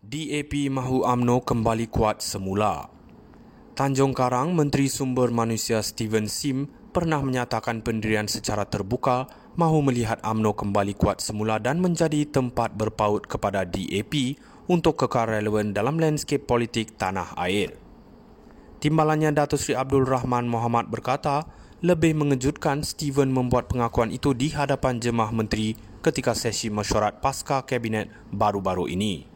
DAP mahu UMNO kembali kuat semula. Tanjung Karang, Menteri Sumber Manusia Steven Sim pernah menyatakan pendirian secara terbuka mahu melihat UMNO kembali kuat semula dan menjadi tempat berpaut kepada DAP untuk kekal relevan dalam landscape politik tanah air. Timbalannya Datuk Seri Abdul Rahman Mohamad berkata, lebih mengejutkan Steven membuat pengakuan itu di hadapan jemaah menteri ketika sesi mesyuarat pasca kabinet baru-baru ini.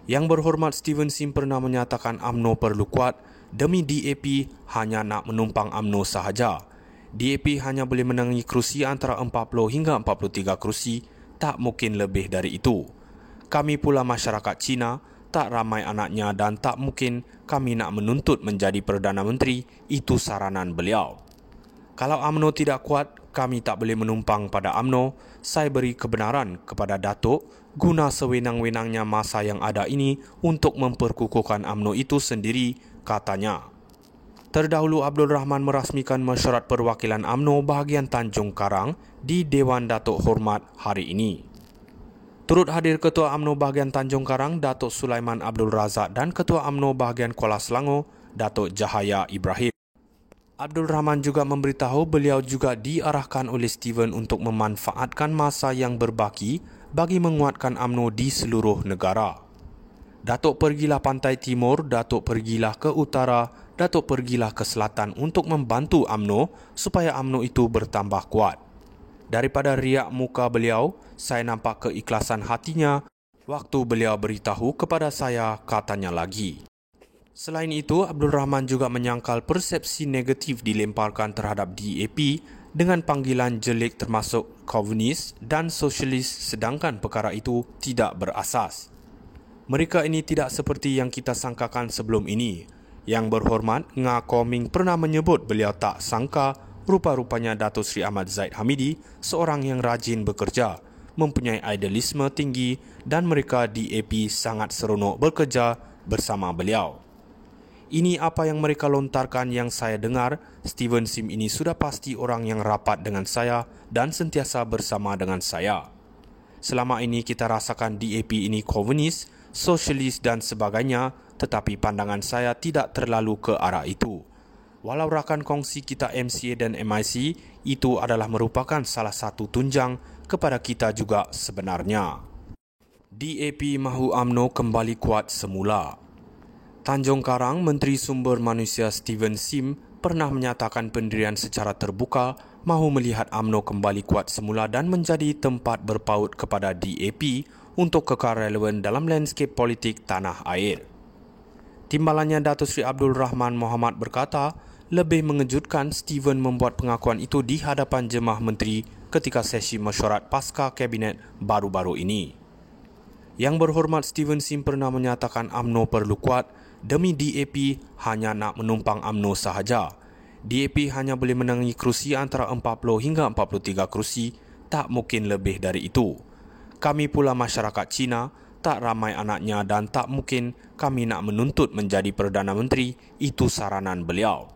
Yang berhormat Steven Sim pernah menyatakan UMNO perlu kuat demi DAP hanya nak menumpang UMNO sahaja. DAP hanya boleh menangi kerusi antara 40 hingga 43 kerusi, tak mungkin lebih dari itu. Kami pula masyarakat Cina, tak ramai anaknya dan tak mungkin kami nak menuntut menjadi Perdana Menteri, itu saranan beliau. Kalau UMNO tidak kuat, kami tak boleh menumpang pada UMNO. Saya beri kebenaran kepada Datuk guna sewenang-wenangnya masa yang ada ini untuk memperkukuhkan UMNO itu sendiri, katanya. Terdahulu Abdul Rahman merasmikan mesyuarat perwakilan UMNO bahagian Tanjung Karang di Dewan Datuk Hormat hari ini. Turut hadir Ketua UMNO bahagian Tanjung Karang, Datuk Sulaiman Abdul Razak dan Ketua UMNO bahagian Kuala Selangor, Datuk Jahaya Ibrahim. Abdul Rahman juga memberitahu beliau juga diarahkan oleh Steven untuk memanfaatkan masa yang berbaki bagi menguatkan UMNO di seluruh negara. Datuk pergilah pantai timur, Datuk pergilah ke utara, Datuk pergilah ke selatan untuk membantu UMNO supaya UMNO itu bertambah kuat. Daripada riak muka beliau, saya nampak keikhlasan hatinya waktu beliau beritahu kepada saya, katanya lagi. Selain itu, Abdul Rahman juga menyangkal persepsi negatif dilemparkan terhadap DAP dengan panggilan jelik termasuk komunis dan sosialis sedangkan perkara itu tidak berasas. Mereka ini tidak seperti yang kita sangkakan sebelum ini. Yang berhormat, Nga Koming pernah menyebut beliau tak sangka rupa-rupanya Datuk Seri Ahmad Zaid Hamidi seorang yang rajin bekerja, mempunyai idealisme tinggi dan mereka DAP sangat seronok bekerja bersama beliau. Ini apa yang mereka lontarkan yang saya dengar. Steven Sim ini sudah pasti orang yang rapat dengan saya dan sentiasa bersama dengan saya. Selama ini kita rasakan DAP ini komunis, sosialis dan sebagainya, tetapi pandangan saya tidak terlalu ke arah itu. Walau rakan kongsi kita MCA dan MIC, itu adalah merupakan salah satu tunjang kepada kita juga sebenarnya. DAP mahu UMNO kembali kuat semula. Tanjung Karang, Menteri Sumber Manusia Steven Sim pernah menyatakan pendirian secara terbuka mahu melihat UMNO kembali kuat semula dan menjadi tempat berpaut kepada DAP untuk kekal relevan dalam landscape politik tanah air. Timbalannya Datuk Seri Abdul Rahman Mohamad berkata, lebih mengejutkan Steven membuat pengakuan itu di hadapan jemaah menteri ketika sesi mesyuarat pasca kabinet baru-baru ini. Yang berhormat Steven Sim pernah menyatakan UMNO perlu kuat demi DAP hanya nak menumpang UMNO sahaja. DAP hanya boleh menangi kerusi antara 40 hingga 43 kerusi, tak mungkin lebih dari itu. Kami pula masyarakat Cina, tak ramai anaknya dan tak mungkin kami nak menuntut menjadi Perdana Menteri, itu saranan beliau.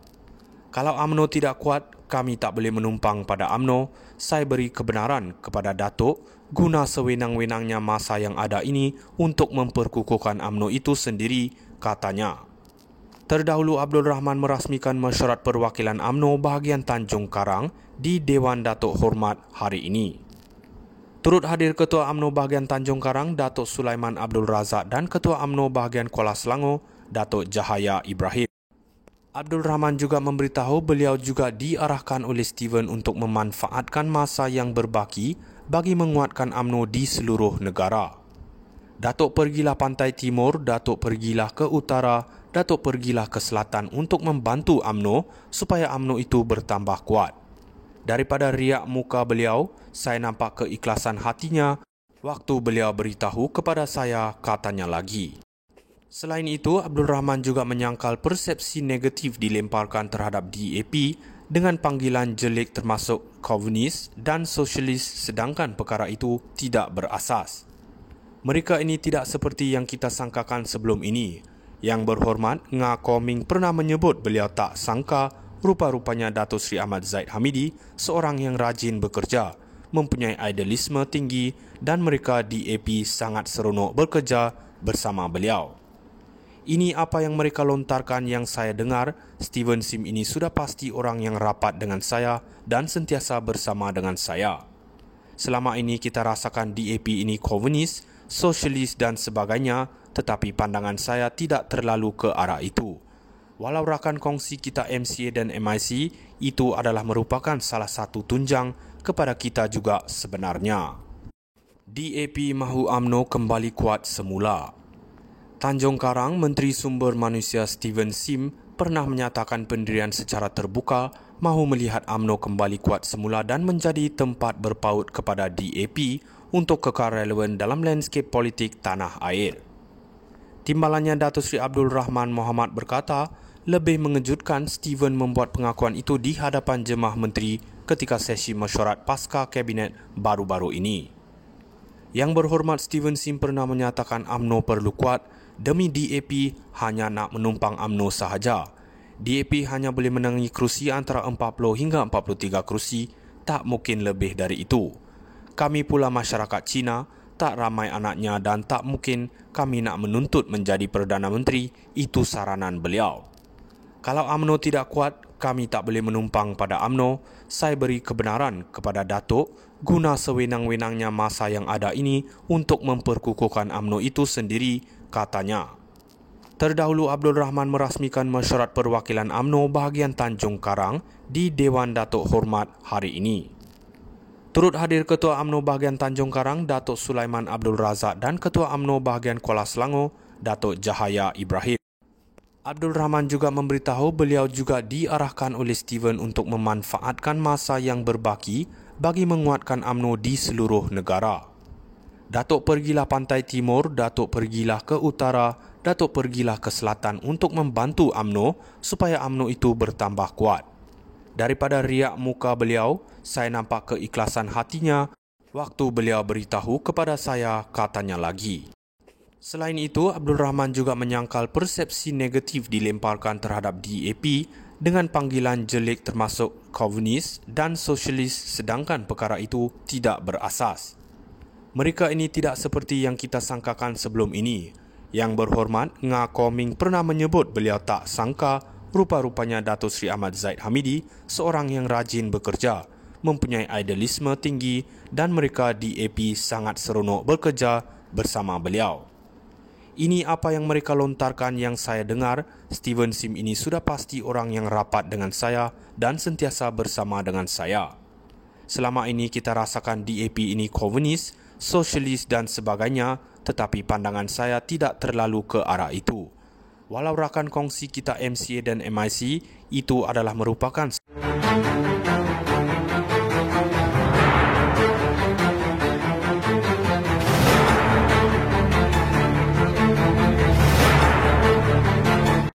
Kalau UMNO tidak kuat, kami tak boleh menumpang pada UMNO. Saya beri kebenaran kepada Datuk guna sewenang-wenangnya masa yang ada ini untuk memperkukuhkan UMNO itu sendiri, katanya. Terdahulu Abdul Rahman merasmikan mesyuarat perwakilan UMNO bahagian Tanjung Karang di Dewan Datuk Hormat hari ini. Turut hadir Ketua UMNO bahagian Tanjung Karang, Datuk Sulaiman Abdul Razak dan Ketua UMNO bahagian Kuala Selangor, Datuk Jahaya Ibrahim. Abdul Rahman juga memberitahu beliau juga diarahkan oleh Steven untuk memanfaatkan masa yang berbaki bagi menguatkan UMNO di seluruh negara. Datuk pergilah pantai timur, Datuk pergilah ke utara, Datuk pergilah ke selatan untuk membantu UMNO supaya UMNO itu bertambah kuat. Daripada riak muka beliau, saya nampak keikhlasan hatinya waktu beliau beritahu kepada saya, katanya lagi. Selain itu, Abdul Rahman juga menyangkal persepsi negatif dilemparkan terhadap DAP dengan panggilan jelik termasuk komunis dan sosialis sedangkan perkara itu tidak berasas. Mereka ini tidak seperti yang kita sangkakan sebelum ini. Yang berhormat, Nga Koming pernah menyebut beliau tak sangka rupa-rupanya Datuk Seri Ahmad Zaid Hamidi seorang yang rajin bekerja, mempunyai idealisme tinggi dan mereka DAP sangat seronok bekerja bersama beliau. Ini apa yang mereka lontarkan yang saya dengar. Steven Sim ini sudah pasti orang yang rapat dengan saya dan sentiasa bersama dengan saya. Selama ini kita rasakan DAP ini komunis, sosialis dan sebagainya, tetapi pandangan saya tidak terlalu ke arah itu. Walau rakan kongsi kita MCA dan MIC itu adalah merupakan salah satu tunjang kepada kita juga sebenarnya. DAP mahu UMNO kembali kuat semula. Tanjung Karang, Menteri Sumber Manusia Steven Sim pernah menyatakan pendirian secara terbuka mahu melihat UMNO kembali kuat semula dan menjadi tempat berpaut kepada DAP untuk kekal relevan dalam landscape politik tanah air. Timbalannya Datuk Seri Abdul Rahman Mohamad berkata, lebih mengejutkan Steven membuat pengakuan itu di hadapan jemaah menteri ketika sesi mesyuarat pasca kabinet baru-baru ini. Yang berhormat Steven Sim pernah menyatakan UMNO perlu kuat demi DAP hanya nak menumpang UMNO sahaja. DAP hanya boleh menangi kerusi antara 40 hingga 43 kerusi, tak mungkin lebih dari itu. Kami pula masyarakat Cina, tak ramai anaknya dan tak mungkin kami nak menuntut menjadi Perdana Menteri, itu saranan beliau. Kalau UMNO tidak kuat, kami tak boleh menumpang pada UMNO. Saya beri kebenaran kepada Datuk guna sewenang-wenangnya masa yang ada ini untuk memperkukuhkan UMNO itu sendiri, katanya. Terdahulu Abdul Rahman merasmikan mesyuarat perwakilan UMNO bahagian Tanjung Karang di Dewan Datuk Hormat hari ini. Turut hadir Ketua UMNO bahagian Tanjung Karang, Datuk Sulaiman Abdul Razak dan Ketua UMNO bahagian Kuala Selangor, Datuk Jahaya Ibrahim. Abdul Rahman juga memberitahu beliau juga diarahkan oleh Steven untuk memanfaatkan masa yang berbaki bagi menguatkan UMNO di seluruh negara. Datuk pergilah pantai timur, Datuk pergilah ke utara, Datuk pergilah ke selatan untuk membantu UMNO supaya UMNO itu bertambah kuat. Daripada riak muka beliau, saya nampak keikhlasan hatinya waktu beliau beritahu kepada saya, katanya lagi. Selain itu, Abdul Rahman juga menyangkal persepsi negatif dilemparkan terhadap DAP dengan panggilan jelek termasuk komunis dan sosialis sedangkan perkara itu tidak berasas. Mereka ini tidak seperti yang kita sangkakan sebelum ini. Yang berhormat, Nga Koming pernah menyebut beliau tak sangka rupa-rupanya Datuk Seri Ahmad Zaid Hamidi seorang yang rajin bekerja, mempunyai idealisme tinggi dan mereka DAP sangat seronok bekerja bersama beliau. Ini apa yang mereka lontarkan yang saya dengar. Steven Sim ini sudah pasti orang yang rapat dengan saya dan sentiasa bersama dengan saya. Selama ini kita rasakan DAP ini komunis, sosialis dan sebagainya, tetapi pandangan saya tidak terlalu ke arah itu. Walau rakan kongsi kita MCA dan MIC itu adalah merupakan